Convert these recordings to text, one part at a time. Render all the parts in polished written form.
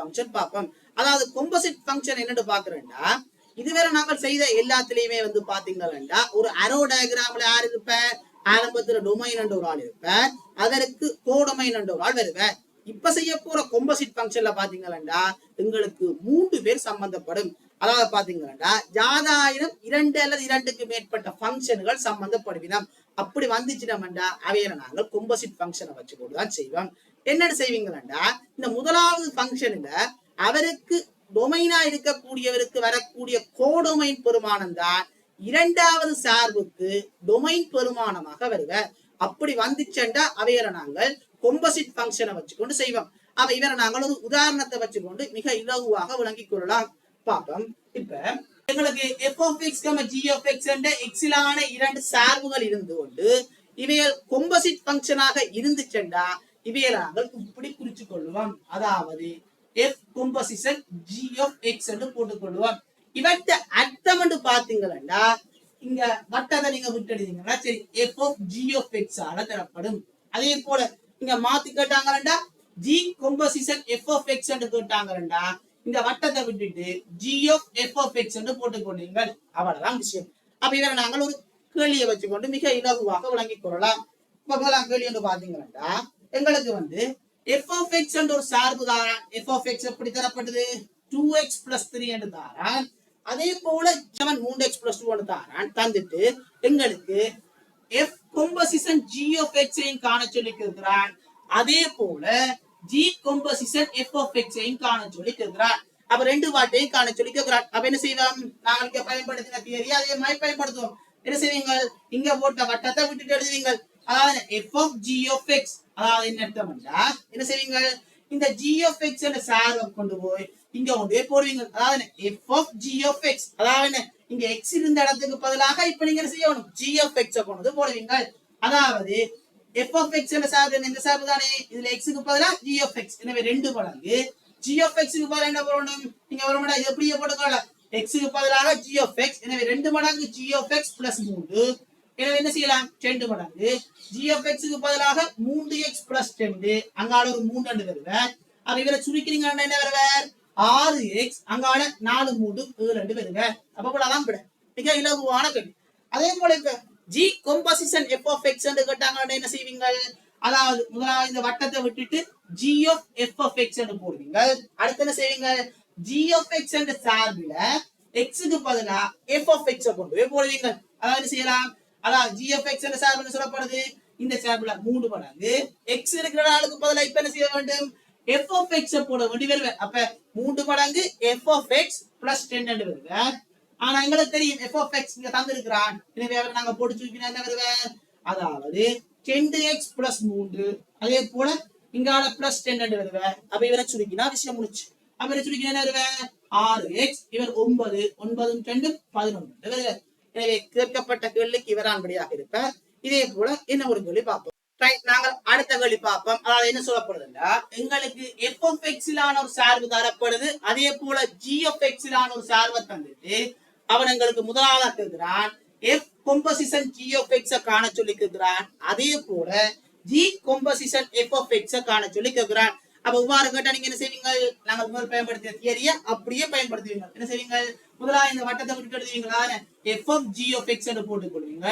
Function பார்ப்போம். அதாவது composite function என்னன்னு பாக்குறேன்டா, இதுவரை நாங்கள் செய்த எல்லாத்திலயுமே வந்து பாத்தீங்கன்னா ஒரு அரோ டயக்ராம்ல யார் இருப்ப, ஆரம்பத்துல டொமைன் என்ற ஒரு ஆள் இருப்ப, அதற்கு கோடொமைன் என்ற ஒரு ஆள் வருவேன். இப்ப செய்ய போற காம்போசிட் ஃபங்க்ஷன்ல பாத்தீங்கன்னா எங்களுக்கு 3 பேர் சம்பந்தப்படும். அதாவது பாத்தீங்கன்னா ஜாதாயிரம் 2 அல்லது 2க்கு மேற்பட்ட ஃபங்க்ஷன்கள் சம்பந்தப்படுவினோம். அப்படி வந்துச்சுட்டோம்டா அவையில நாங்கள் காம்போசிட் ஃபங்க்ஷனை வச்சு கொண்டுதான் செய்வோம். என்னன்னு செய்வீங்களா, இந்த முதலாவது ஃபங்க்ஷன்ல அவருக்கு டொமைனா இருக்கக்கூடியவருக்கு வரக்கூடிய கோடொமைன் பெருமானம் தான் இரண்டாவது சார்புக்கு டொமைன் பெருமானமாக வருவார். அப்படி வந்துச்சேன்டா அவையில நாங்கள் காம்போசிட் ஃபங்க்ஷனை வச்சுக்கொண்டு செய்வோம். அவ இவரை நாங்கள் ஒரு உதாரணத்தை வச்சுக்கொண்டு மிக இலகுவாக விளங்கிக் கொள்ளலாம். பார்ப்போம். இப்ப எங்களுக்கு f of x, g of x என்ற எக்ஸிலான 2 சார்புகள் இருந்து கொண்டு இவைகள் காம்போசிட் ஃபங்க்ஷனாக இருந்துச்சேன்டா இவையை நாங்கள் இப்படி குறிச்சு கொள்ளுவோம். அதாவது f composition g of x என்று போட்டுக் கொள்ளுவோம். இவற்ற அர்த்தம் என்று பாத்தீங்கன்னா இங்க வட்டத்தை நீங்க விட்டுடுவீங்கன்னா சரி f of g of x ஆல தரப்படும். அதே போல இங்க மாத்தி கேட்டாங்கன்னா g composition f of x என்று கேட்டாங்கன்னா இந்த வட்டத்தை விட்டுட்டு g of f of x என்று போட்டுக் கொள்ளுங்கள். அவ்வளவுதான் விஷயம். அப்ப இவரை நாங்கள் ஒரு கேள்வியை வச்சுக்கொண்டு மிக இலகுவாக விளங்கிக் கொள்ளலாம். முதலாம் கேள்வி என்று பாத்தீங்கன்னா எங்களுக்கு வந்து f of x என்ற ஒரு சார்பு தாரான். f of x எப்படி தரப்பட்டது, 2x plus 3 என்று தாரான். அதே போல 3x plus 2 என்று தாரான். தந்துட்டு எங்களுக்கு f composition g of x ஐயும் காண சொல்லி கேட்கிறான். அதே போல g composition f of x ஐயும் காண சொல்லி கேட்கிறான். அப்ப ரெண்டு வாட்டையும் காண சொல்லி கேட்கிறான். அப்ப என்ன செய்வோம், நாங்கள் பயன்படுத்தின தியரி அதே மாதிரி பயன்படுத்துவோம். என்ன செய்வீங்க, இங்க போட்ட வட்டத்தை விட்டுட்டு எழுதுவீங்க. அதாவது f of g of x, அதாவது என்ன அர்த்தம்டா, என்ன செய்வீங்க, இந்த g of x என்ற சார்பை கொண்டு போய் இங்க கொண்டு போடுவீங்க. அதாவது f of g of x, அதாவது இங்க x இருந்த இடத்துக்கு பதிலாக இப்ப நீங்க என்ன செய்யணும், g of x கொண்டு போடுவீங்க. அதாவது f of x என்ற சார்பு இந்த சார்பு தானே, இதுல x க்கு பதிலா g of x, எனவே 2 மடங்கு g of x க்கு பதிலா என்ன போடணும், நீங்க வரும்டா இது எப்படியே போட்டுக்கலாம், x க்கு பதிலாக g of x, எனவே 2 மடங்கு g of x plus 3, எனவே என்ன செய்யலாம் 2 மடங்கு g of x க்கு பதிலாக 3x plus 2, அங்கால ஒரு 3 என்று வருவார். அப்ப இவரை சுருக்கிறீங்கன்னா என்ன வருவார், 6x, அங்கால 4 3 7 என்று வருவார். அப்ப போலதான் விட மிக இலகுவான கேள்வி. அதே போல இப்ப g composition f of x என்று கேட்டாங்கன்னா என்ன செய்வீங்க, அதாவது முதலாவது இந்த வட்டத்தை விட்டுட்டு g of f of x என்று போடுவீங்க. அடுத்து என்ன செய்வீங்க, g of x என்ற சார்பில x க்கு பதிலா f of x கொண்டு போய் போடுவீங்க. அதாவது செய்யலாம், அதாவது g of x என்ற சார்பு சொல்லப்படுது, இந்த சார்புல 3 மடங்கு x இருக்கிற ஆளுக்கு பதிலா இப்ப என்ன செய்ய வேண்டும், f of x போட வேண்டி வருவேன். அப்ப 3 மடங்கு f of x plus 10 என்று வருவேன். ஆனா எங்களுக்கு தெரியும் f of x இங்க தந்திருக்கிறான், எனவே நாங்க போட்டு சுருக்கினா என்ன வருவேன், அதாவது 10x plus 3, அதே போல இங்கால பிளஸ் 10 என்று வருவேன். அப்ப இவரை சுருக்கினா விஷயம் முடிச்சு. அப்ப இவரை சுருக்கினா என்ன வருவேன், 6x, இவர் 9, 9 2 11 வருவேன். எனவே கேட்கப்பட்ட கேள்விக்கு இவரான்படியாக இருப்பார். இதே போல என்ன ஒரு கேள்வி பார்ப்போம். நாங்கள் அடுத்த கேள்வி பார்ப்போம். அதாவது என்ன சொல்லப்படுதுன்னா, எங்களுக்கு f of x லான ஒரு சார்பு தரப்படுது, அதே போல g of x லான ஒரு சார்பை தந்துட்டு அவன் எங்களுக்கு முதலாவது கேட்கிறான் f composition g of x காண சொல்லி கேட்கிறான். அதே போல g composition f of x காண சொல்லி கேட்கிறான். அப்ப இவ்வாறு கேட்டா நீங்க என்ன செய்வீங்க, நாங்கள் முதல் பயன்படுத்திய தியரியை அப்படியே பயன்படுத்துவீங்க. என்ன செய்வீங்க, முதலாவது இந்த வட்டத்தை விட்டு எழுதுவீங்களா, f of g of x என்று போட்டுக் கொள்வீங்க.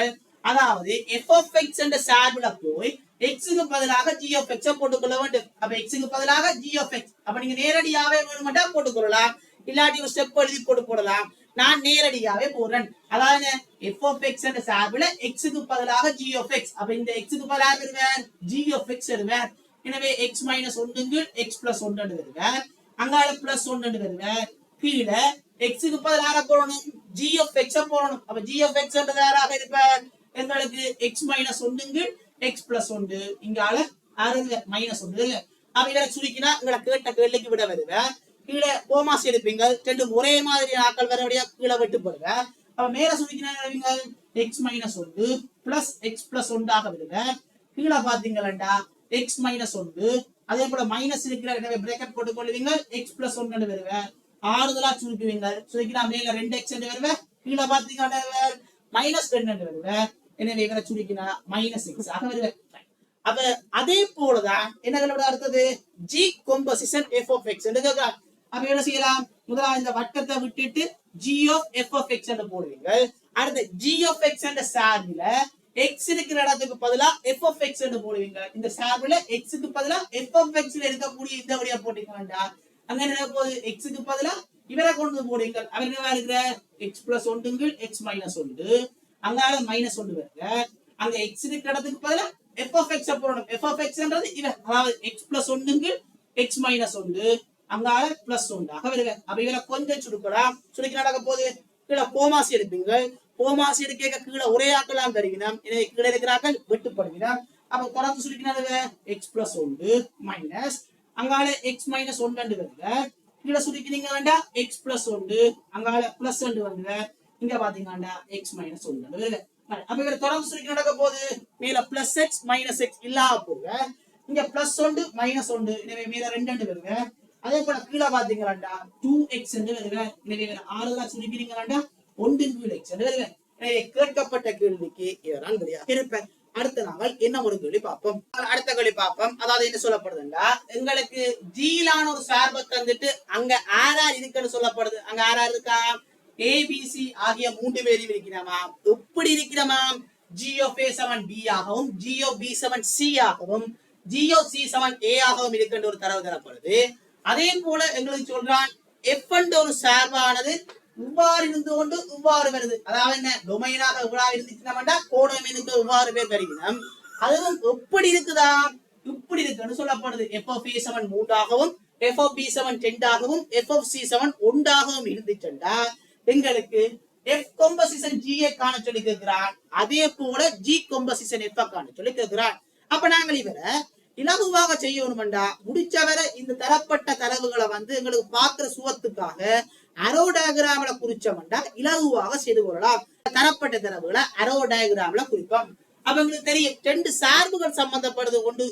அதாவது f of x என்ற சார்புல போய் x க்கு பதிலாக g of x போட்டுக் கொள்ள வேண்டும். அப்ப x க்கு பதிலாக g of x, அப்ப நீங்க நேரடியாவே வேணுமெண்டா போட்டுக் கொள்ளலாம், இல்லாட்டி ஒரு ஸ்டெப் எழுதி போட்டு போடலாம். நான் நேரடியாவே போறேன். அதாவது f of x என்ற சார்புல x க்கு பதிலாக g of x, அப்ப இந்த x க்கு பதிலாக வருவேன் g of x வருவேன். எனவே x minus 1 x plus 1 என்று வருவேன். அங்கால plus 1 என்று வருவேன். கீழே x க்கு பதிலாக போடணும் g of x போடணும். அப்ப g of x என்றது யாராக இருப்பார், எங்களுக்கு x minus 1 x plus 1, இங்கால minus 1. அப்ப இவரை சுருக்கினா உங்களை கேட்ட கேள்விக்கு விட வருவேன். கீழே போமாஸ் எடுப்பீங்க, 2 ஒரே மாதிரி ஆக்கள் வரபடியா கீழே வெட்டு போடுவேன். அப்ப மேல சுருக்கினா x minus 1 plus x plus 1 ஆக விடுவேன். கீழே பாத்தீங்களா x minus 1, அதே போல மைனஸ் இருக்கிற பிரேக்கெட் போட்டுக் கொள்வீங்க, x plus 1 என்று வருவேன். ஆறுதலா சுருக்குவீங்க, சுருக்கினா மேல 2x என்று வருவேன், கீழே பாத்தீங்கன்னா minus 2 என்று வருவேன். எனவே இவரை சுருக்கினா minus x ஆக வருவேன். அப்ப அதே போலதான் என்ன அடுத்தது G composition F of X கேட்கலாம். அப்ப என்ன செய்யலாம், முதலாவது இந்த வட்டத்தை விட்டுட்டு G of F of X போடுவீங்க. அடுத்து ஜி ஆஃப் எக்ஸ் என்ற சார்பில எக்ஸ் இருக்கிற இடத்துக்கு பதிலா எஃப் ஆஃப் எக்ஸ் போடுவீங்க. இந்த சார்பில எக்ஸுக்கு பதிலா எஃப் ஆஃப் எக்ஸ் இருக்கக்கூடிய இந்த வழியா போட்டீங்க வேண்டாம். அங்க என்ன போகுது, எக்ஸுக்கு பதிலா இவரை கொண்டு போடுவீங்க. அவர் என்ன இருக்கிற எக்ஸ் பிளஸ் ஒன்றுங்கள் எக்ஸ் மைனஸ் ஒன்று, அங்கால மைனஸ் ஒன்று வருங்க. அங்க எக்ஸ் இருக்கிற இடத்துக்கு பதிலா எஃப் ஆஃப் எக்ஸ் போடணும். எஃப் ஆஃப் எக்ஸ்ன்றது இவர், அதாவது எக்ஸ் பிளஸ் ஒன்றுங்கள் எக்ஸ் மைனஸ் ஒன்று, அங்கால பிளஸ் ஒன்றாக வருங்க. அப்ப இவரை கொஞ்சம் சுருக்கலாம். சுருக்கி நடக்க போகுது, கீழே போமாசி எடுப்பீங்க. போமாசி எடுக்க கீழே ஒரே ஆக்கலாம் தருவினம். எனவே கீழே இருக்கிறாக்கள் வெட்டுப்படுவினம். அப்ப தொடர்ந்து சுருக்கினாருங்க எக்ஸ் பிளஸ் ஒன்று மைனஸ் அங்கால எக்ஸ் மைனஸ் ஒன்று வருங்க. கீழே சுருக்கினீங்க வேண்டா எக்ஸ் பிளஸ் ஒன்று அங்கால பிளஸ் ஒன்று வருங்க. இங்க பாத்தீங்கன்னா எக்ஸ் மைனஸ் ஒன்று வருங்க. அப்ப இவர் தொடர்ந்து சுருக்கி நடக்க போது மேல பிளஸ் எக்ஸ் மைனஸ் எக்ஸ் இல்லாம போங்க. இங்க பிளஸ் ஒன்று மைனஸ் ஒன்று, எனவே மேல ரெண்டு வருங்க. அதே போல கீழே பாத்தீங்கன்னா 2x வருங்க. எனவே 6 சுருக்கிறீங்க ஒன்று x வருங்க. எனவே கேட்கப்பட்ட கேள்விக்கு இவரான் இருப்பேன். அடுத்த நாங்கள் என்ன ஒரு கேள்வி பார்ப்போம். அடுத்த கேள்வி பார்ப்போம். அதாவது என்ன சொல்லப்படுதுன்னா, எங்களுக்கு ஜீலான ஒரு சார்பை தந்துட்டு அங்க ஆர்ஆர் இருக்குன்னு சொல்லப்படுது. அங்க ஆர்ஆர் இருக்கா, ஏபிசி ஆகிய 3 பேரும் இருக்கிறாமாம். எப்படி இருக்கிறாமாம், ஜி ஆஃப் ஏ சமன் பி ஆகவும் ஜி ஆஃப் பி சமன் சி ஆகவும் ஜி ஆஃப் சி சமன் ஏ ஆகவும் இருக்கின்ற ஒரு தரவு தரப்படுது. அதே போல எங்களுக்கு சொல்றான் எஃப் என்ற ஒரு சார்பானது இவ்வாறு இருந்து கொண்டு இவ்வாறு வருது. அதாவது என்ன, டொமைனாக இவ்வாறு இருந்துச்சுன்னா கோடொமைனுக்கு இவ்வாறு பேர் வருகிறோம். அதுவும் எப்படி இருக்குதா, இப்படி இருக்குன்னு சொல்லப்படுது. எஃப் ஆஃப் ஏ சமன் 3 ஆகவும் எஃப் ஆஃப் பி சமன் 2 ஆகவும் எஃப் ஆஃப் சி சமன் 1 ஆகவும் இருந்துச்சுண்டா எங்களுக்கு எஃப் கொம்பசிஷன் ஜி காண சொல்லி கேட்கிறான். அதே போல ஜி கொம்பசிஷன் எஃப் காண சொல்லி கேட்கிறான். அப்ப நாங்கள் இவரை இலகுவாக செய்யணும்டா, முடிச்சவரை இந்த தரப்பட்ட தரவுகளை எங்களுக்கு பார்க்கிற சுவத்துக்காக அரோ டயகிராம்ல குறிச்சோம்டா இலகுவாக செய்து கொள்ளலாம். தரப்பட்ட தரவுகளை அரோ டயகிராம்ல குறிப்போம். அப்ப எங்களுக்கு தெரியும் 2 சார்புகள் சம்பந்தப்படுது. ஒன்று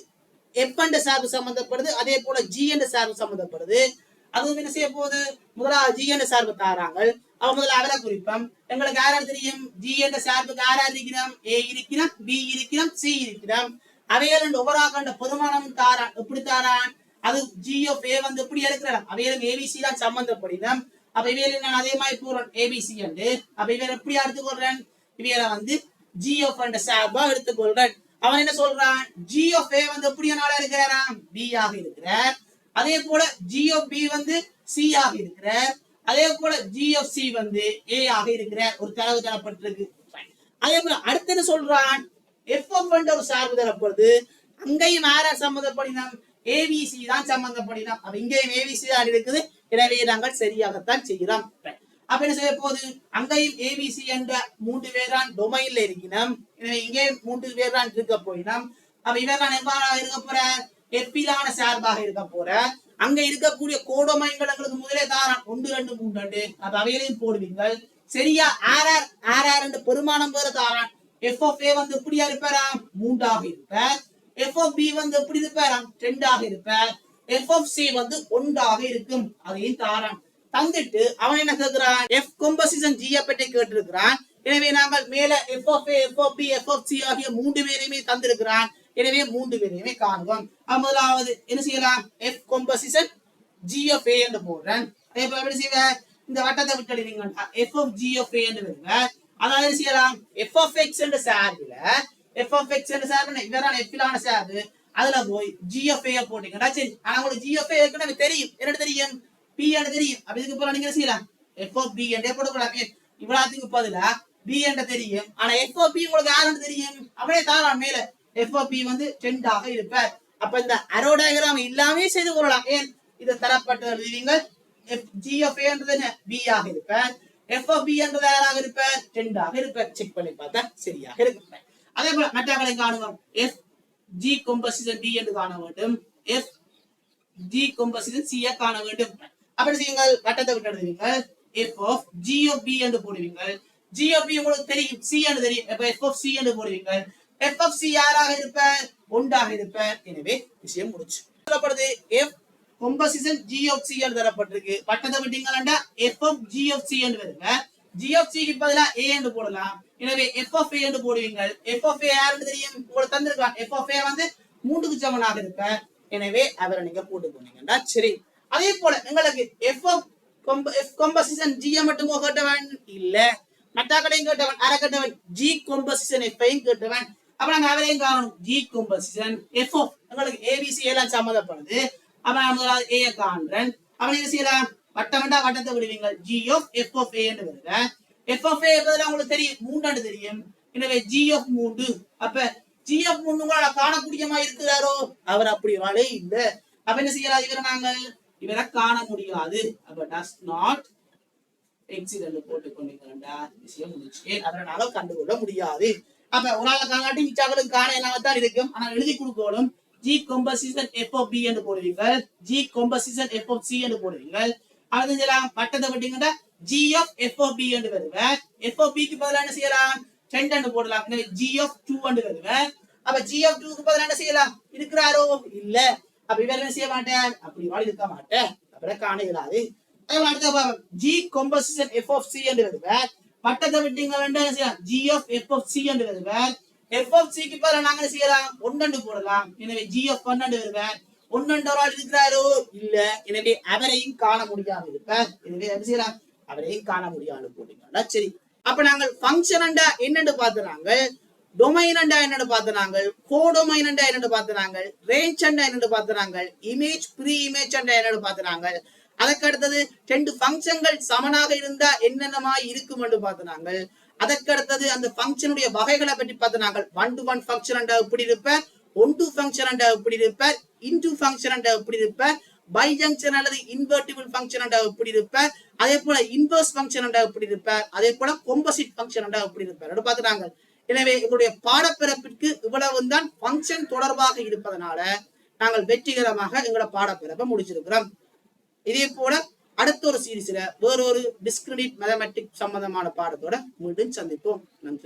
எஃப் என்ற சார்பு சம்பந்தப்படுது, அதே போல ஜி என்ற சார்பு சம்பந்தப்படுது. அதுவும் என்ன செய்ய போகுது, முதலாவது ஜி என்ற சார்பு தாராங்க. அவன் முதல்ல அவரை குறிப்போம். எங்களுக்கு யாராவது தெரியும், ஜி என்ற சார்புக்கு யாராவது இருக்கிறோம், ஏ இருக்கிறோம், பி இருக்கிறோம், சி இருக்கிறோம். அவைகள் ஒவ்வொரு பெருமானம் தாரான். எப்படி தாரான், அது ஜி ஆஃப் ஏ எப்படி இருக்கிறான், அவைகளும் ஏபிசி தான் சம்பந்தப்படினோம். அப்ப இவையில நான் அதே மாதிரி போறேன் ஏபிசி என்று. அப்ப இவையில எப்படி எடுத்துக்கொள்றேன், இவையில ஜி ஆஃப் என்ற சார்பா எடுத்துக்கொள்றேன். அவன் என்ன சொல்றான், ஜி ஆஃப் ஏ எப்படி நாளா இருக்கிறாராம், பி ஆக இருக்கிறார். அதே போல ஜி ஆஃப் பி சி ஆக இருக்கிறார். அதே போல ஜி ஆஃப் சி ஏ ஆக இருக்கிறார். ஒரு தரவு தரப்பட்டிருக்கு. அதே போல அடுத்து என்ன சொல்றான், எஃப் ஆஃப் என்ற ஒரு சார்பு தரப்படுது. அங்கேயும் யார சம்பந்தப்படினோம், ஏபிசி தான் சம்பந்தப்படினோம். அப்ப இங்கேயும் ஏபிசி தான் இருக்குது. எனவே நாங்கள் சரியாகத்தான் செய்கிறோம். அப்ப என்ன செய்ய போகுது, அங்கேயும் ஏபிசி என்ற 3 பேர் தான் டொமைன்ல இருக்கிறோம். எனவே இங்கே 3 பேர் தான் இருக்க போயினோம். அப்ப இவர் தான் எவ்வாறாக இருக்க போற, எப்பிலான சார்பாக இருக்க போற. அங்க இருக்கக்கூடிய கோடொமைன்கள் எங்களுக்கு முதலே தாரான் 1 2 3. அப்ப அவைகளையும் போடுவீங்க. சரியா, ஆர்ஆர் ஆர்ஆர் என்ற பெருமானம் வேற தாரான். எஃப் ஆஃப் ஏ எப்படியா இருப்பாரா, 3 ஆக இருப்பார். எஃப் ஆஃப் பி எப்படி இருப்பாரா, 2 ஆக இருப்பார். எஃப் ஆஃப் சி 1 ஆக இருக்கும். அதையும் தாரான். தந்துட்டு அவன் என்ன கேட்கிறான், எஃப் கொம்பசிஷன் ஜி பற்றி கேட்டிருக்கிறான். எனவே நாங்கள் மேல F of A, F of B, F of C ஆகிய 3 பேரையுமே தந்திருக்கிறான். எனவே 3 பேரையுமே காணுவோம். முதலாவது என்ன செய்யலாம், எஃப் கொம்பசிஷன் ஜி ஆஃப் ஏ என்று போடுறேன். அதே போல எப்படி செய்வேன், இந்த வட்டத்தை விட்டுடுவீங்கன்னா எஃப் ஆஃப் ஜி ஆஃப் ஏ என்று வருவேன். அதாவது என்ன செய்யலாம், எஃப் ஆஃப் எக்ஸ் என்ற சார்புல எஃப் ஆஃப் எக்ஸ் என்ற சார்பு இவரான எஃபிலான சார்பு, அதுல போய் ஜி ஆஃப் ஏ போட்டீங்கன்னா சரி. ஆனா உங்களுக்கு ஜி ஆஃப் ஏ ஏற்கனவே தெரியும், என்ன தெரியும், பி என்று தெரியும். அப்ப இதுக்கு போல நீங்க செய்யலாம், எஃப் ஆஃப் பி என்றே போடக்கூடாது. இவ்வளவுக்கு பதிலா பி என்று தெரியும். ஆனா எஃப் ஆஃப் பி உங்களுக்கு யாருன்னு தெரியும், அவனே தாரான் மேல எஃப் ஆஃப் பி 2 ஆக இருப்பார். அப்ப இந்த அரோ டயகிராம் இல்லாமே செய்து கொள்ளலாம். ஏன், இது தரப்பட்ட எழுதுவீங்க. ஜி ஆஃப் ஏ என்றது என்ன, பி ஆக இருப்பார். எஃப் ஆஃப் பி என்றது யாராக இருப்பார், 2 ஆக இருப்பார். செக் பண்ணி பார்த்தா சரியாக இருக்கும். அதே போல மற்றவர்களை காணுவோம். எஃப் ஜி கொம்பசிஷன் டி என்று காண வேண்டும். எஃப் ஜி கொம்பசிஷன் சி காண வேண்டும். அப்படி செய்யுங்கள், வட்டத்தை விட்டு எழுதுவீங்க. F of G of B என்று போடுவீங்க. ஜி ஆஃப் பி உங்களுக்கு தெரியும், சி என்று தெரியும். அப்ப எஃப் ஆஃப் சி என்று போடுவீங்க. எஃப் ஆஃப் சி யாராக இருப்பார், 1 ஆக இருப்பார். எனவே விஷயம் முடிச்சு. சொல்லப்படுது F composition G of C என்று தரப்பட்டிருக்கு. வட்டத்தை விட்டீங்கன்னா F of G of C என்று வருங்க. g of c க்கு பதிலா a என்று போடலாம். எனவே f of a என்று போடுவீங்க. f of a யாருன்னு தெரியும், உங்களுக்கு தந்திருக்கான். f of a வந்து 3க்கு சமனாக இருக்க, எனவே அவரை நீங்க போட்டு போனீங்கடா. சரி, அதே போல உங்களுக்கு f of composition g மட்டும் கேட்டவன் இல்ல, மட்டாக்கடையும் கேட்டவன், அரை கேட்டவன், g composition f ஐயும் கேட்டவன். அப்ப நாங்க அவரையும் காணணும். g composition f of உங்களுக்கு abc எல்லாம் சம்மந்தப்படுது. அப்ப நான் முதலாவது a காண்றேன். அவன் என்ன செய்யலாம், வட்டமண்டா வட்டத்தை விடுவீங்க. g of f of a என்று வருது. f of a பதிலா உங்களுக்கு தெரியும் 3 தெரியும். எனவே g of 3. அப்ப g of 3 உங்களால காணக்கூடியமா இருக்கிறாரோ, அவர் அப்படி ஒரு ஆளே இல்ல. அப்ப என்ன செய்யலாம், இவரை காண முடியாது. அப்ப does not exist என்று போட்டுக்கொண்டீங்களா, விஷயம் முடிச்சு. அதனால கண்டுகொள்ள முடியாது. அப்ப ஒரு ஆளை காணாட்டி மிச்சாக்களுக்கு காண எல்லாம் இருக்கும். ஆனா எழுதி கொடுக்கணும். g composition f of b என்று போடுவீங்க. g composition f of c என்று போடுவீங்க. அடுத்து செய்யலாம், வட்டத்தை விட்டீங்கன்னா g of f of b என்று வருவேன். f of b க்கு பதிலா என்ன செய்யலாம், 10 என்று போடலாம். எனவே g of 2 என்று வருவேன். அப்ப g of 2 க்கு பதிலா என்ன செய்யலாம், இருக்கிறாரோ இல்ல. அப்ப இவர் என்ன செய்ய மாட்டேன், அப்படி வாடி இருக்க மாட்டேன். அப்புறம் காண இயலாது. அடுத்த g composition f of c என்று வருவேன். வட்டத்தை விட்டீங்கன்னா என்ன செய்யலாம், g of f of c என்று வருவேன். f of c க்கு பதிலா நாங்க என்ன செய்யலாம், 1 போடலாம். எனவே g of 1 என்று வருவேன். 1 ஒரு ஆள் இருக்கிறாரோ இல்ல, எனவே அவரையும் காண முடியாம இருப்பார். எனவே என்ன செய்யலாம், அவரையும் காண முடியாது போட்டீங்களா. சரி, அப்ப நாங்கள் ஃபங்க்ஷன் என்னன்னு பார்த்துறாங்க, டொமைன் என்னன்னு பார்த்துறாங்க, கோடொமைன் என்னன்னு பார்த்துறாங்க, ரேஞ்ச் என்னன்னு பார்த்துறாங்க, இமேஜ் ப்ரீ இமேஜ் என்னன்னு பார்த்துறாங்க. அதற்கு அடுத்தது 2 ஃபங்க்ஷன்கள் சமனாக இருந்தா என்னென்னமா இருக்கும் என்று பார்த்துறாங்க. அதற்கு அடுத்தது அந்த ஃபங்க்ஷனுடைய வகைகளை பற்றி பார்த்துறாங்க. 1 to 1 ஃபங்க்ஷன் எப்படி இருப்பார், 1 to ஃபங்க்ஷன் எப்படி இருப்பார், இன்டு ஃபங்க்ஷன் எப்படி இருப்பார், பைஜங்ஷன் அல்லது இன்வெர்டிபிள் ஃபங்க்ஷன் எப்படி இருப்பார், அதே போல இன்வெர்ஸ் ஃபங்க்ஷன் எப்படி இருப்பார், அதே போல காம்போசிட் ஃபங்க்ஷன் எப்படி இருப்பார் பார்த்துறாங்க. எனவே எங்களுடைய பாடப்பிறப்பிற்கு இவ்வளவுதான் ஃபங்க்ஷன் தொடர்பாக இருப்பதனால நாங்கள் வெற்றிகரமாக எங்களோட பாடப்பிறப்பை முடிச்சிருக்கிறோம். இதே போல அடுத்த ஒரு சீரீஸ்ல வேறொரு டிஸ்கிரிமினேட் மேத்தமேட்டிக்ஸ் சம்பந்தமான பாடத்தோட மீண்டும் சந்திப்போம். நன்றி.